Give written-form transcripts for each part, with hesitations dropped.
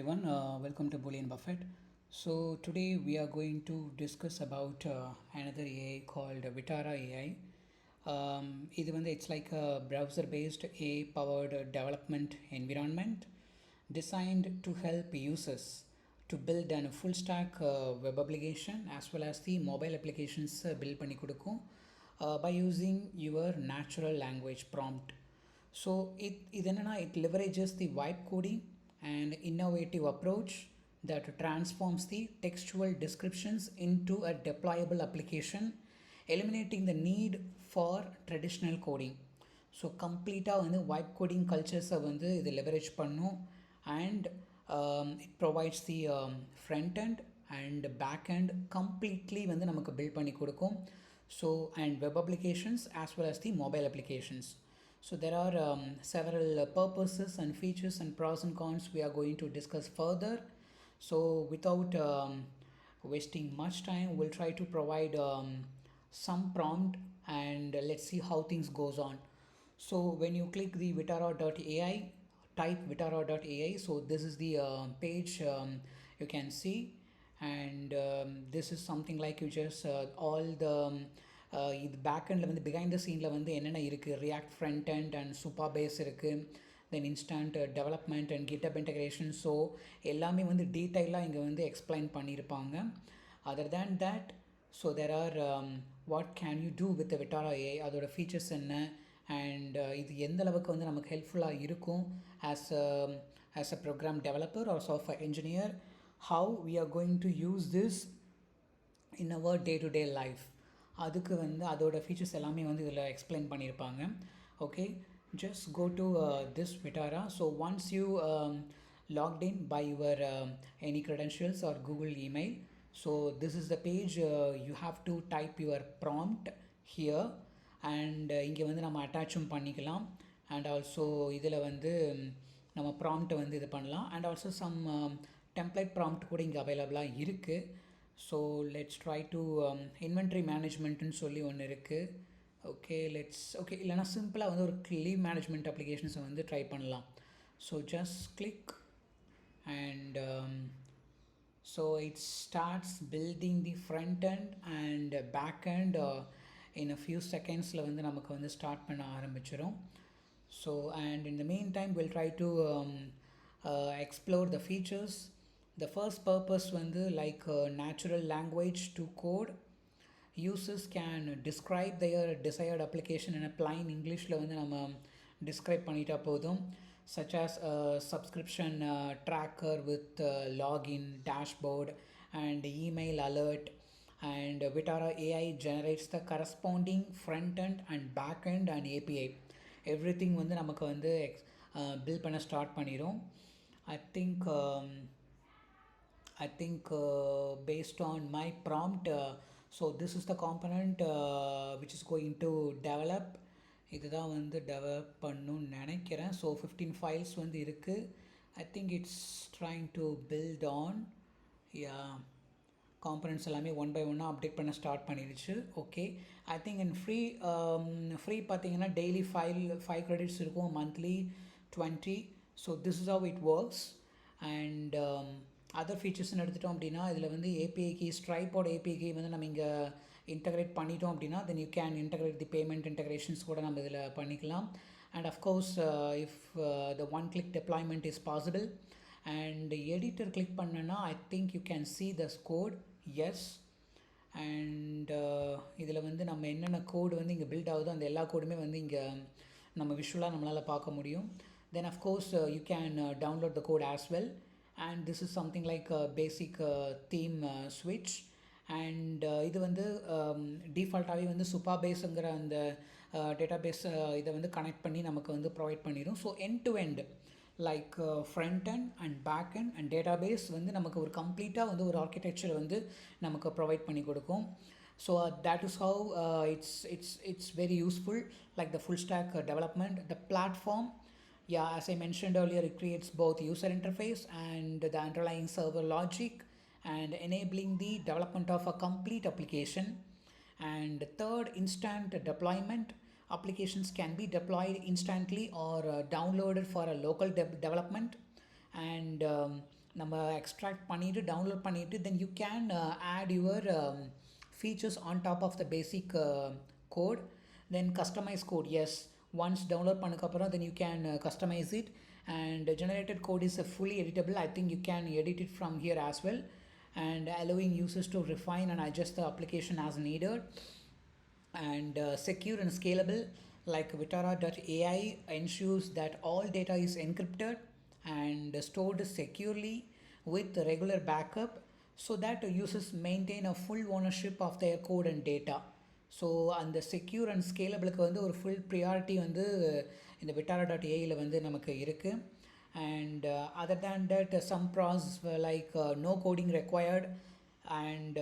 Everyone, welcome to Bullion Buffett. So today we are going to discuss about another AI called Vitara AI. It's like a browser-based AI-powered development environment designed to help users to build a full-stack web application as well as the mobile applications build பண்ணி கொடுக்கும் by using your natural language prompt. So it leverages the vibe coding and innovative approach that transforms the textual descriptions into a deployable application, eliminating the need for traditional coding. So கம்ப்ளீட்டாக வந்து vibe coding கல்ச்சர்ஸை வந்து இது leverage பண்ணும் and it provides the front and and back and completely வந்து நமக்கு build பண்ணி கொடுக்கும். So and web applications as well as the mobile applications. So there are several purposes and features and pros and cons we are going to discuss further. So without wasting much time, we'll try to provide some prompt and let's see how things goes on. So when you click the Vitara.ai, type Vitara.ai. So this is the page you can see, and this is something like you just all the இது பேக்கெண்டில் வந்து behind the சீனில் வந்து என்னென்ன இருக்குது, React front and and Supabase இருக்குது, then instant development and GitHub integration. So எல்லாமே வந்து டீட்டெயிலாக இங்கே வந்து எக்ஸ்பிளைன் பண்ணியிருப்பாங்க. Other than that, so there are what can you do with Vitara AI, அதோட ஃபீச்சர்ஸ் என்ன, அண்ட் இது எந்த அளவுக்கு வந்து நமக்கு ஹெல்ப்ஃபுல்லாக இருக்கும் as a program developer or software engineer, how we are going to use this in our day to day life. அதுக்கு வந்து அதோட ஃபீச்சர்ஸ் எல்லாமே வந்து இதில் எக்ஸ்பிளைன் பண்ணியிருப்பாங்க. Okay, just go to this Vitara. So once you logged in by your any credentials or Google email, so this is the page you have to type your prompt here, and இங்கே வந்து நம்ம அட்டாச்சும் பண்ணிக்கலாம். And also இதில் வந்து நம்ம ப்ராம்ப்டை வந்து இது பண்ணலாம். And also some template prompt கூட இங்கே அவைலபிளாக இருக்குது. So let's try to inventory மேனேஜ்மெண்ட்டுன்னு சொல்லி ஒன்று இருக்குது. ஓகே இல்லைனா சிம்பிளாக வந்து ஒரு லீவ் மேனேஜ்மெண்ட் அப்ளிகேஷன்ஸை வந்து ட்ரை பண்ணலாம். So just click and so it starts building the front and and back and in a few செகண்ட்ஸில் வந்து நமக்கு வந்து ஸ்டார்ட் பண்ண ஆரம்பிச்சிடும். So and in the mean time will try to explore the features. The first purpose வந்து like natural language to code. Users can describe their desired application in a plain Englishல வந்து நம்ம describe பண்ணிட்டா போதும், such as a subscription tracker with login, dashboard and email alert, and Vitara AI generates the corresponding front end and back end and API. Everything வந்து நமக்கு வந்து build பண்ண start பண்ணிடும். I think based on my prompt, so this is the component which is going to develop. இதுதான் வந்து develop பண்ணணும்னு நினைக்கிறேன். So 15 files வந்து இருக்குது. I think it's trying to build on. Components எல்லாமே ஒன் பை ஒன்னாக அப்டேட் பண்ண ஸ்டார்ட் பண்ணிடுச்சு. Okay, I think in free பார்த்தீங்கன்னா டெய்லி 5 credits இருக்கும், monthly 20. So this is how it works. And other ஃபீச்சர்ஸ்னு எடுத்துட்டோம் அப்படின்னா இதில் வந்து ஏபிஐக்கு ஸ்ட்ரைப்போட ஏபிஐக்கு வந்து நம்ம இங்கே இன்டகிரேட் பண்ணிட்டோம் அப்படின்னா then you can integrate the payment integrations கூட நம்ம இதில் பண்ணிக்கலாம். And of course if the one click deployment is possible. And editor click பண்ணனா I think you can see the code. Yes, and இதில் வந்து நம்ம என்னென்ன கோடு வந்து இங்கே பில்ட் ஆகுதோ அந்த எல்லா கோடுமே வந்து இங்கே நம்ம விஷுவலாக நம்மளால் பார்க்க முடியும். Then of course you can download the code as well. And this is something like a basic theme switch. And இது வந்து டிஃபால்ட்டாகவே வந்து சூப்பர் பேஸுங்கிற அந்த டேட்டாபேஸ் இதை வந்து கனெக்ட் பண்ணி நமக்கு வந்து ப்ரொவைட் பண்ணிடும். So end to end like front and and back and and database வந்து நமக்கு ஒரு கம்ப்ளீட்டாக வந்து ஒரு ஆர்கிடெக்சர் வந்து நமக்கு ப்ரொவைட் பண்ணி கொடுக்கும். So that is how it's very useful, like the full stack development. The platform, as I mentioned earlier, it creates both user interface and the underlying server logic and enabling the development of a complete application. And third, instant deployment. Applications can be deployed instantly or downloaded for a local development. And நம்ம extract பண்ணிவிட்டு download பண்ணிவிட்டு then you can add your features on top of the basic code. Then customize code, yes, once download பண்ணக்கப்புறம் then you can customize it, and generated code is fully editable. I think you can edit it from here as well, and allowing users to refine and adjust the application as needed. And secure and scalable, like Vitara.ai ensures that all data is encrypted and stored securely with regular backup, so that users maintain a full ownership of their code and data. So அந்த secure and ஸ்கேலபிளுக்கு வந்து ஒரு full priority வந்து இந்த Vitara.ai வந்து நமக்கு இருக்குது. And other than that some process like no coding required, and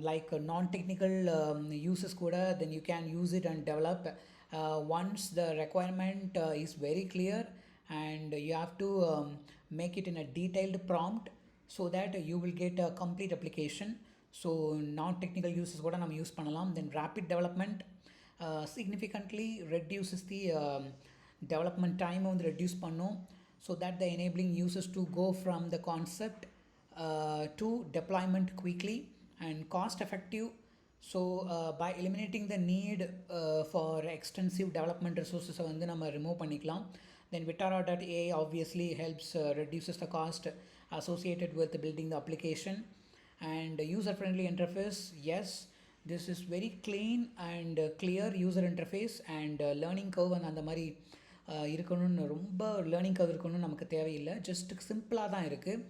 like non-technical uses kuda, then you can use it and develop once the requirement is very clear, and you have to make it in a detailed prompt so that you will get a complete application. So non-technical uses kuda nam use pannalam. Then rapid development significantly reduces the development time on reduce pannum, so that the enabling users to go from the concept to deployment quickly and cost effective. So by eliminating the need for extensive development resources வந்து நம்ம remove பண்ணிக்கலாம். Then Vitara.ai obviously helps reduces the cost associated with building the application. And user friendly interface, yes, this is very clean and clear user interface, and learning curve அந்த மாதிரி இருக்கணும்னு ரொம்ப learning curve இருக்கணும்னு நமக்கு தேவையில்லை, just சிம்பிளாக தான் இருக்குது.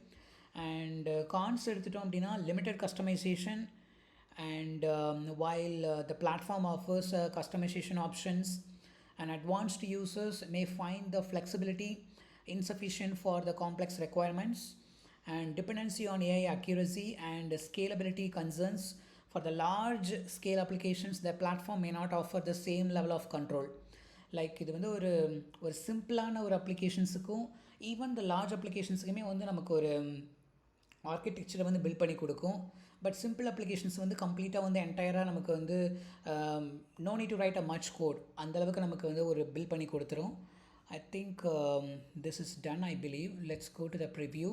அண்ட் கான்ஸ் எடுத்துட்டோம் அப்படின்னா limited customisation, and while the platform offers customization options, and advanced users may find the flexibility insufficient for the complex requirements, and dependency on AI accuracy and scalability concerns. For the large scale applications, the platform may not offer the same level of control. Like இது வந்து ஒரு சிம்பிளான ஒரு அப்ளிகேஷன்ஸுக்கும் even the large அப்ளிகேஷன்ஸுக்குமே வந்து நமக்கு ஒரு ஆர்கிடெக்சரை வந்து build பண்ணி கொடுக்கும். பட் சிம்பிள் அப்ளிகேஷன்ஸ் வந்து கம்ப்ளீட்டாக வந்து என்டையராக நமக்கு வந்து no need to write a much code, அந்தளவுக்கு நமக்கு வந்து ஒரு பில்ட் பண்ணி கொடுத்துரும். I think this is done, I believe. Let's go to the preview.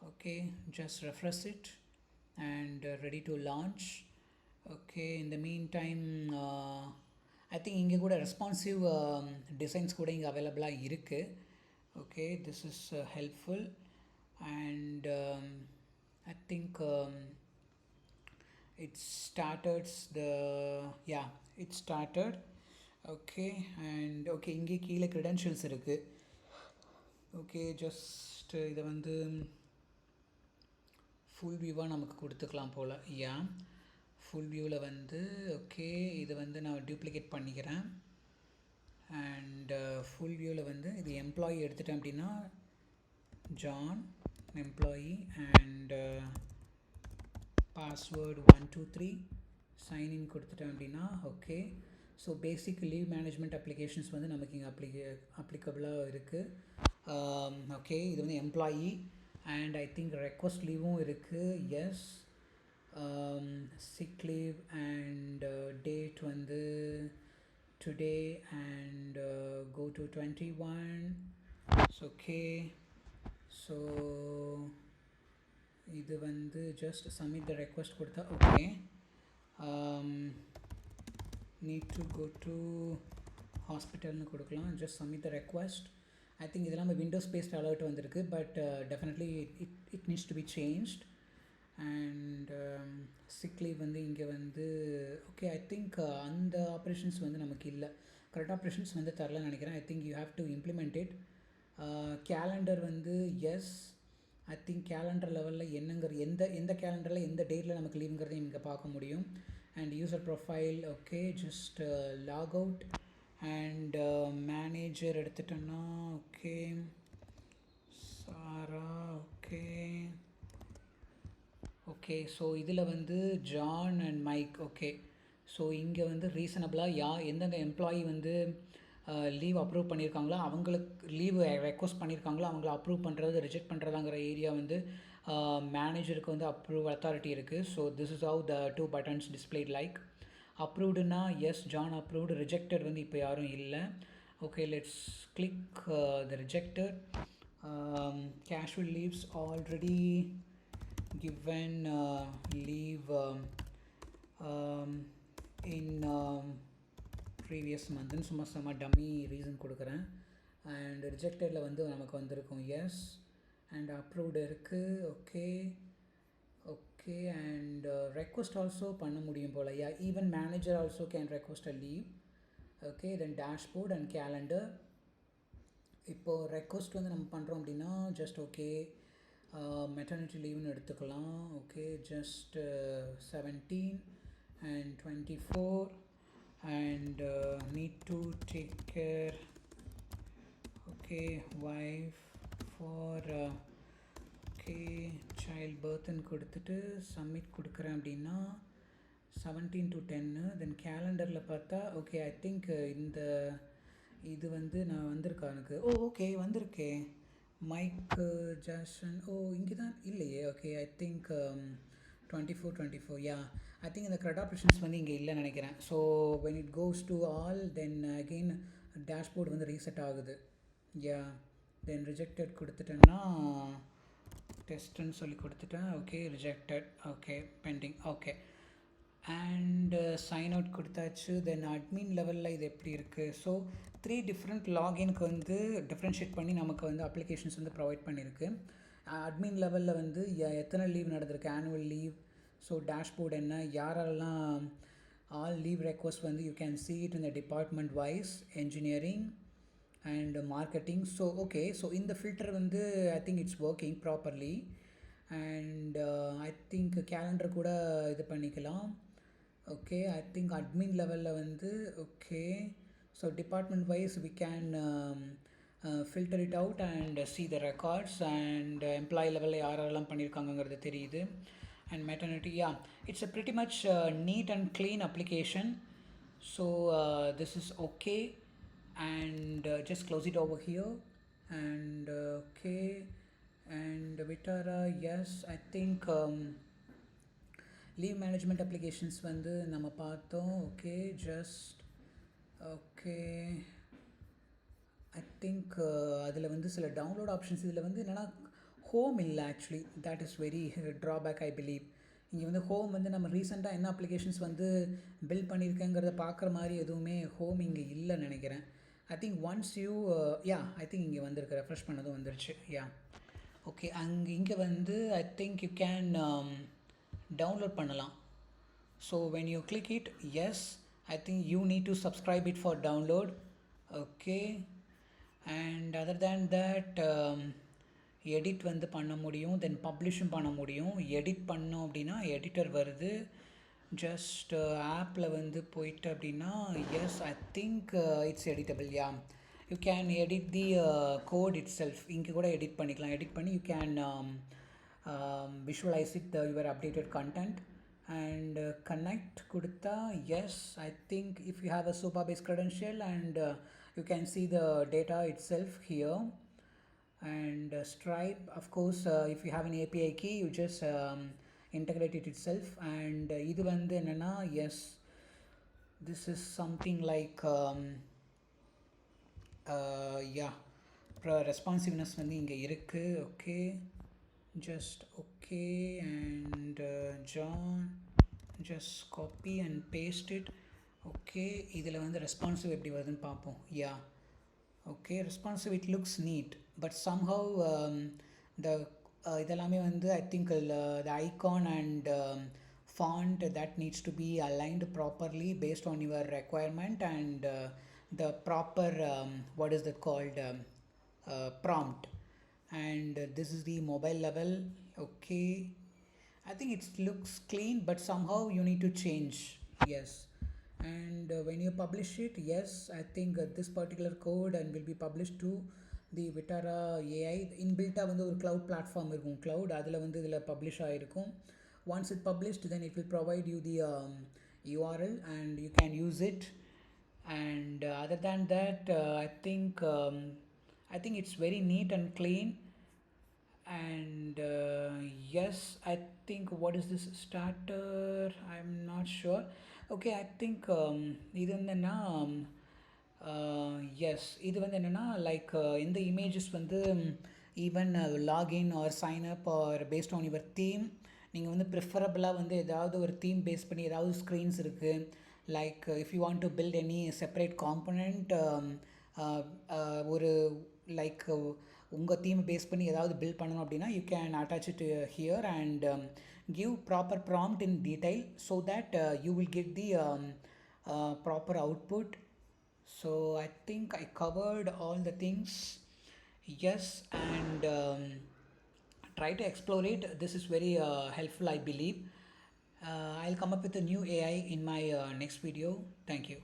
Okay, just refresh it and ready to launch. Okay, in the mean time I think இங்கே கூட responsive designs கூட இங்கே அவைலபிளாக இருக்குது. Okay, this is helpful. And I think it started it started. Okay, and okay, இங்கே கீழே credentials இருக்குது. Okay, just இதை வந்து ஃபுல் வியூவாக நமக்கு கொடுத்துக்கலாம் போல். ஃபுல் வியூவில் வந்து ஓகே, இதை வந்து நான் டூப்ளிகேட் பண்ணிக்கிறேன். அண்ட் ஃபுல் வியூவில் வந்து இது எம்ப்ளாயி எடுத்துட்டேன் அப்படின்னா John employee, and password 123 sign in கொடுத்துட்டேன் அப்படின்னா okay. So basic leave management applications வந்து நமக்கு இங்கே அப்ளிகபிளாக இருக்குது. ஓகே, இது வந்து employee, and I think request லீவும் இருக்குது. Yes, sick leave and date வந்து today and go to 21. Okay, so இது வந்து ஜஸ்ட் சப்மிட் த ரெக்வஸ்ட் கொடுத்தா okay. Need to go to ஹாஸ்பிட்டல்னு கொடுக்கலாம். Just submit the request. I think இதெல்லாம் windows based alert வந்திருக்கு, but definitely it needs to be changed. And sick leave வந்து இங்கே வந்து ஓகே, ஐ திங்க் அந்த operations வந்து நமக்கு இல்லை, கரெக்ட் ஆப்ரேஷன்ஸ் வந்து தரலன்னு நினைக்கிறேன். I think you have to implement it. Calendar வந்து எஸ், ஐ திங்க் கேலண்டர் லெவலில் என்னங்கிற எந்த கேலண்டரில் எந்த டேட்டில் நமக்கு லீவுங்கிறதையும் இங்கே பார்க்க முடியும். And user profile okay, just log out. And manager எடுத்துட்டோன்னா okay, Sarah okay. Okay, so இதில் வந்து John and Mike. Okay, so இங்கே வந்து ரீசனபிளாக எந்தெந்த எம்ப்ளாயி வந்து லீவ் அப்ரூவ் பண்ணியிருக்காங்களோ, அவங்களுக்கு லீவ் ரெக்வஸ்ட் பண்ணியிருக்காங்களோ அவங்கள அப்ரூவ் பண்ணுறது ரிஜெக்ட் பண்ணுறதாங்கிற ஏரியா வந்து மேனேஜருக்கு வந்து அப்ரூவ் அத்தாரிட்டி இருக்குது. So this is how the 2 buttons displayed லைக். அப்ரூவ்டுனா எஸ், ஜான் அப்ரூவ்டு. ரிஜெக்டட் வந்து இப்போ யாரும் இல்லை. Okay, let's click the rejected. casual leaves already given leave um, in previous மந்த்னு சும்மா டம்மி ரீசன் கொடுக்குறேன். அண்ட் ரிஜெக்டடில் வந்து நமக்கு வந்திருக்கும் எஸ் அண்ட் அப்ரூவ்டு இருக்குது. Okay okay and request also பண்ண முடியும் போல். Yeah, even manager also can request a leave. Okay, then dashboard and calendar. இப்போது ரெக்வஸ்ட் வந்து நம்ம பண்ணுறோம் அப்படின்னா ஜஸ்ட் ஓகே மெட்டர்னிட்டி லீவ்னு எடுத்துக்கலாம். Okay, just 17 and 24 and need to take care. Okay, wife for okay child birth ன்னு கொடுத்துட்டு submit கொடுக்குறேன் அப்படின்னா 17 to 10. தென் கேலண்டரில் பார்த்தா ஓகே ஐ திங்க் இந்த இது வந்து நான் வந்திருக்கா எனக்கு. ஓகே வந்திருக்கே மைக் ஜாக்சன். இங்கே தான் இல்லையே. Okay I think 24 yeah, I think இந்த க்ரெட் ஆப்ரேஷன்ஸ் வந்து இங்கே இல்லைன்னு நினைக்கிறேன். So when it goes to all then again dashboard வந்து ரீசெட் ஆகுது. யா, தென் ரிஜெக்டட் கொடுத்துட்டேன்னா டெஸ்ட்டுன்னு சொல்லி கொடுத்துட்டேன். Okay rejected. Okay pending. Okay and sign out கொடுத்தாச்சு. தென் அட்மின் லெவலில் இது எப்படி இருக்குது? ஸோ 3 டிஃப்ரெண்ட் லாகின்க்கு வந்து டிஃப்ரென்ஷியேட் பண்ணி நமக்கு வந்து அப்ளிகேஷன்ஸ் வந்து ப்ரொவைட் பண்ணியிருக்கு. அட்மின் லெவலில் வந்து எத்தனை லீவ் நடந்திருக்கு, ஆனுவல் லீவ், ஸோ டேஷ்போர்ட் என்ன, யாரெல்லாம் ஆல் லீவ் ரெக்வஸ்ட் வந்து you can see it in the department wise, engineering and marketing. So okay, so இந்த ஃபில்டர் வந்து I think it's working properly. And I think calendar கூட இது பண்ணிக்கலாம். Okay, I think admin லெவலில் வந்து okay, so department wise we can filter it out and see the records and employee லெவலில் யாரெல்லாம் பண்ணியிருக்காங்கங்கிறது தெரியுது. And maternity, yeah, it's a pretty much neat and clean application. So this is okay and just close it over here and okay. And Vitara, yes, I think leave management applications வந்து நம்ம பார்த்தோம். Okay, just okay I think அதில் வந்து சில download options இதில் வந்து என்னென்னா home இல்லை. Actually that is very drawback I believe. இங்கே வந்து ஹோம் வந்து நம்ம ரீசெண்டாக என்ன அப்ளிகேஷன்ஸ் வந்து பில்ட் பண்ணியிருக்கேங்கிறத பார்க்குற மாதிரி எதுவுமே ஹோம் இங்கே இல்லைன்னு நினைக்கிறேன். I think once you yeah, I think இங்கே வந்திருக்கு, ரெஃப்ரெஷ் பண்ணதும் வந்துருச்சு. யா, ஓகே, இங்கே வந்து I think you can download பண்ணலாம். So when you click it, yes, I think you need to subscribe it for download. Okay, and other than that edit வந்து பண்ண முடியும், தென் பப்ளிஷும் பண்ண முடியும். எடிட் பண்ணோம் அப்படின்னா எடிட்டர் வருது. ஜஸ்ட் ஆப்பில் வந்து போயிட்டு அப்படின்னா yes, I think it's editable. Yeah, you can edit the code itself. இங்கே கூட எடிட் பண்ணிக்கலாம். எடிட் பண்ணி you can visualize it, your updated content and connect கொடுத்தா yes, I think if you have a super base credential and you can see the data itself here. And Stripe, of course, if you have an API key you just integrate it itself. And இது வந்து என்னன்னா yes, this is something like yeah, responsiveness வந்து இங்கே இருக்குது. Okay, just okay and John just copy and paste it. Okay, இதில் வந்து responsive எப்படி வருதுன்னு பார்ப்போம். Yeah, okay, responsive it looks neat but somehow the இதெல்லாமே வந்து I think the icon and font that needs to be aligned properly based on your requirement and the proper what is that called prompt. And this is the mobile level. Okay, I think it looks clean but somehow you need to change. Yes, and when you publish it, yes, I think this particular code and will be published to the Vitara AI. inbuilt-ஆ வந்து ஒரு cloud platform இருக்கும், cloud அதில் வந்து இதில் publish ஆகிருக்கும். once it published then it will provide you the URL and you can use it. And other than that I think it's very neat and clean. And yes, I think what is this starter, I'm not sure. Okay, I think இது என்னன்னா S, இது வந்து என்னென்னா like இந்த images வந்து even login or sign up or based on your theme. நீங்கள் வந்து ப்ரிஃபரபுளாக வந்து ஏதாவது ஒரு தீம் பேஸ் பண்ணி ஏதாவது ஸ்க்ரீன்ஸ் இருக்குது. Like if you want to build any separate component, ஒரு லைக் உங்கள் தீமை பேஸ் பண்ணி ஏதாவது பில்ட் பண்ணணும் அப்படின்னா you can attach it here and give proper prompt in detail so that you will get the proper output. So I think I covered all the things. Yes, and try to explore it. This is very helpful, I believe. I'll come up with a new AI in my next video. Thank you.